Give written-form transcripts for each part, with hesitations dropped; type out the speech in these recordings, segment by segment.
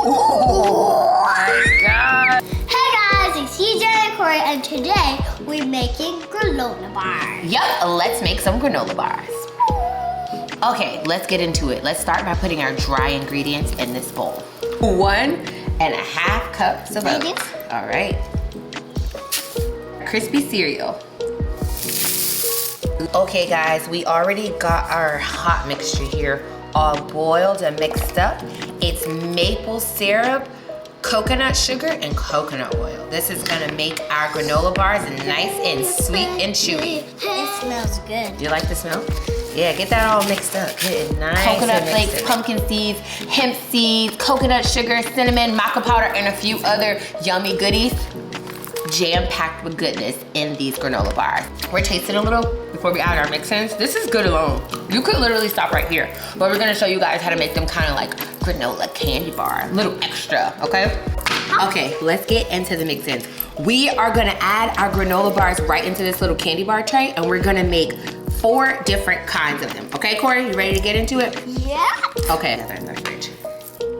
Oh my God. Hey guys, it's CJ and Cori, and today we're making granola bars. Yep, let's make some granola bars. Okay, let's get into it. Let's start by putting our dry ingredients in this bowl. 1.5 cups of oats. All right. Crispy cereal. Okay guys, we already got our hot mixture here all boiled and mixed up. It's maple syrup, coconut sugar, and coconut oil. This is gonna make our granola bars nice and sweet and chewy. It smells good. Do you like the smell? Yeah, get that all mixed up. Get it nice. Coconut flakes, pumpkin seeds, hemp seeds, coconut sugar, cinnamon, maca powder, and a few other yummy goodies. Jam-packed with goodness in these granola bars. We're tasting a little before we add our mix-ins. This is good alone. You could literally stop right here, but we're gonna show you guys how to make them kind of like granola candy bar, a little extra, okay? Okay, let's get into the mix-ins. We are gonna add our granola bars right into this little candy bar tray, and we're gonna make 4 different kinds of them. Okay, Cori, you ready to get into it? Yeah. Okay, they're in the fridge.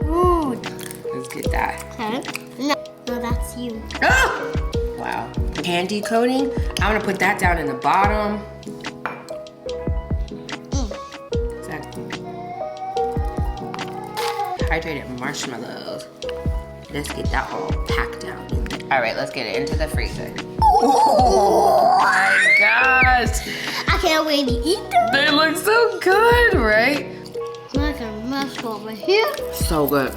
Ooh. Let's get that. Okay. No, that's you. Oh! Wow. Candy coating. I'm gonna put that down in the bottom. Hydrated marshmallows. Let's get that all packed down. All right, let's get it into the freezer. Oh my gosh. I can't wait to eat them. They look so good, right? Like a mushroom over here. So good.